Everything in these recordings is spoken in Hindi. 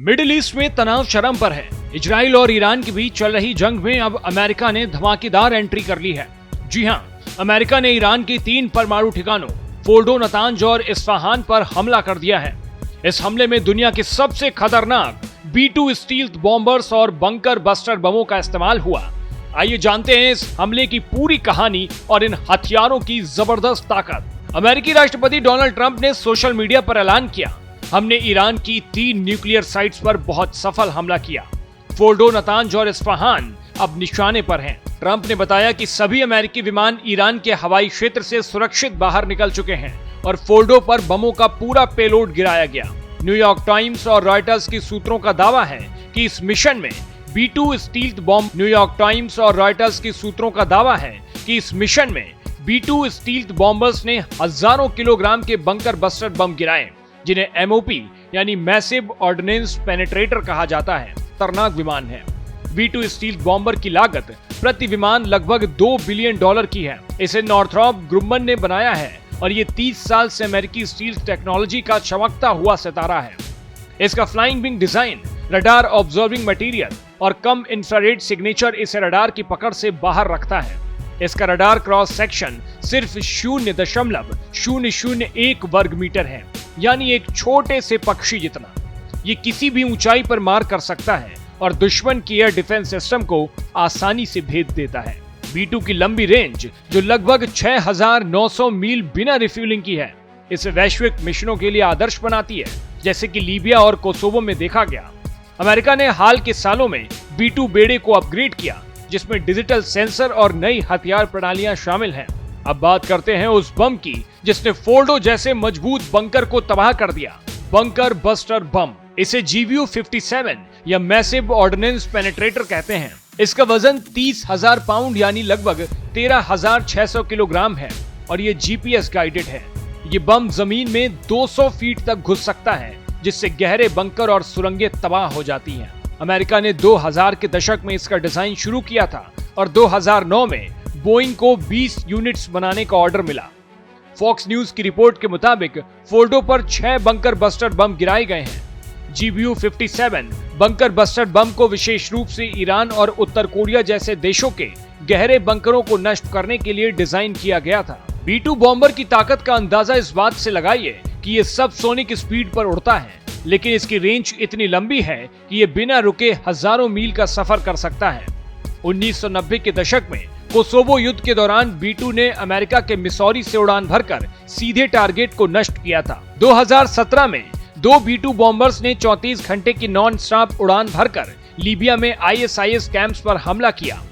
मिडिल ईस्ट में तनाव चरम पर है। इजराइल और ईरान के बीच चल रही जंग में अब अमेरिका ने धमाकेदार एंट्री कर ली है। जी हां, अमेरिका ने ईरान के 3 परमाणु ठिकानों फोर्डो, नतांज और इस्फहान पर हमला कर दिया है। इस हमले में दुनिया के सबसे खतरनाक B-2 स्टील्थ बॉम्बर्स और बंकर बस्टर बमों का इस्तेमाल हुआ। आइए जानते हैं इस हमले की पूरी कहानी और इन हथियारों की जबरदस्त ताकत। अमेरिकी राष्ट्रपति डोनाल्ड ट्रंप ने सोशल मीडिया पर ऐलान किया, हमने ईरान की 3 न्यूक्लियर साइट्स पर बहुत सफल हमला किया। फोर्डो, नतांज और इस्फहान अब निशाने पर हैं। ट्रंप ने बताया कि सभी अमेरिकी विमान ईरान के हवाई क्षेत्र से सुरक्षित बाहर निकल चुके हैं और फोर्डो पर बमों का पूरा पेलोड गिराया गया। न्यूयॉर्क टाइम्स और रॉयटर्स की सूत्रों का दावा है कि इस मिशन में B-2 stealth bomb New York times और रॉयटर्स की सूत्रों का दावा है कि इस मिशन में B-2 स्टील्थ बॉम्बर्स ने हजारों किलोग्राम के बंकर बस्टर बम गिराए, जिन्हें MOP यानी मैसिव ऑर्डिनेंस पेनिट्रेटर कहा जाता है। खतरनाक विमान है। B-2 स्टील्थ बॉम्बर की लागत प्रति विमान लगभग $2 बिलियन की है। इसे नॉर्थरॉप ग्रुमन ने बनाया है और ये 30 साल से अमेरिकी स्टील्थ टेक्नोलॉजी का चमकता हुआ सितारा है। इसका flying wing design, radar observing material और कम इंफ्रारेड सिग्नेचर इसे रडार की पकड़ से बाहर रखता है। इसका रडार क्रॉस सेक्शन सिर्फ 0.001 वर्ग मीटर है, यानी एक छोटे से पक्षी जितना। ये किसी भी ऊंचाई पर मार कर सकता है और दुश्मन की एयर डिफेंस सिस्टम को आसानी से भेद देता है। B-2 की लंबी रेंज जो लगभग 6,900 मील बिना रिफ्यूलिंग की है, इसे वैश्विक मिशनों के लिए आदर्श बनाती है, जैसे कि लीबिया और कोसोवो में देखा गया। अमेरिका ने हाल के सालों में B-2 बेड़े को अपग्रेड किया, जिसमें डिजिटल सेंसर और नई हथियार प्रणालियां शामिल हैं। अब बात करते हैं उस बम की जिसने फोर्डो जैसे मजबूत बंकर को तबाह कर दिया, बंकर बस्टर बम। इसे GBU-57 या मैसिव ऑर्डिनेंस पेनिट्रेटर कहते हैं। इसका वजन 30,000 पाउंड यानी लगभग 13,600 किलोग्राम है और ये GPS गाइडेड है। ये बम जमीन में 200 फीट तक घुस सकता है, जिससे गहरे बंकर और सुरंगें तबाह हो जाती हैं। अमेरिका ने 2000 के दशक में इसका डिजाइन शुरू किया था और 2009 में बोइंग को 20 यूनिट्स बनाने का ऑर्डर मिला। फॉक्स न्यूज की रिपोर्ट के मुताबिक फोर्डो पर 6 बंकर बस्टर बम गिराए गए हैं। GBU-57 बंकर बस्टर बम को विशेष रूप से ईरान और उत्तर कोरिया जैसे देशों के गहरे बंकरों को नष्ट करने के लिए डिजाइन किया गया था। B-2 बॉम्बर की ताकत का अंदाजा इस बात से लगाइए कि ये सब सोनिक स्पीड पर उड़ता है, लेकिन इसकी रेंज इतनी लंबी है कि ये बिना रुके हजारों मील का सफर कर सकता है। 1990 के दशक में कोसोवो युद्ध के दौरान B-2 ने अमेरिका के मिसौरी से उड़ान भरकर सीधे टारगेट को नष्ट किया था। 2017 में 2 B-2 बॉम्बर्स ने 34 घंटे की नॉन स्टॉप उड़ान भरकर लीबिया में ISIS कैंप्स पर हमला किया।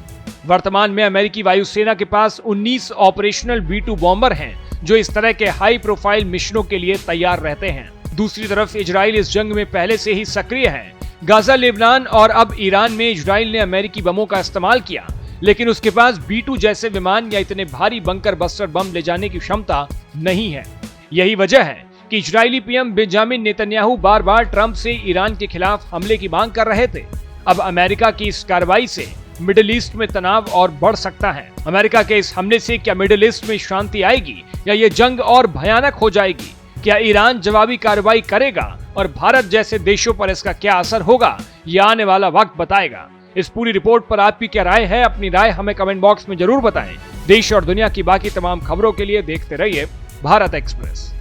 वर्तमान में अमेरिकी वायुसेना के पास 19 ऑपरेशनल B-2 बॉम्बर हैं, जो इस तरह के हाई प्रोफाइल मिशनों के लिए तैयार रहते हैं। दूसरी तरफ इजराइल इस जंग में पहले से ही सक्रिय है। गाजा, लेबनान और अब ईरान में इजराइल ने अमेरिकी बमों का इस्तेमाल किया, लेकिन उसके पास B-2 जैसे विमान या इतने भारी बंकर बस्टर बम ले जाने की क्षमता नहीं है। यही वजह है कि इजरायली PM बेंजामिन नेतन्याहू बार बार ट्रंप से ईरान के खिलाफ हमले की मांग कर रहे थे। अब अमेरिका की इस कार्रवाई से मिडिल ईस्ट में तनाव और बढ़ सकता है। अमेरिका के इस हमले से क्या मिडिल ईस्ट में शांति आएगी या ये जंग और भयानक हो जाएगी? क्या ईरान जवाबी कार्रवाई करेगा और भारत जैसे देशों पर इसका क्या असर होगा? यह आने वाला वक्त बताएगा। इस पूरी रिपोर्ट पर आपकी क्या राय है? अपनी राय हमें कमेंट बॉक्स में जरूर बताएं। देश और दुनिया की बाकी तमाम खबरों के लिए देखते रहिए भारत एक्सप्रेस।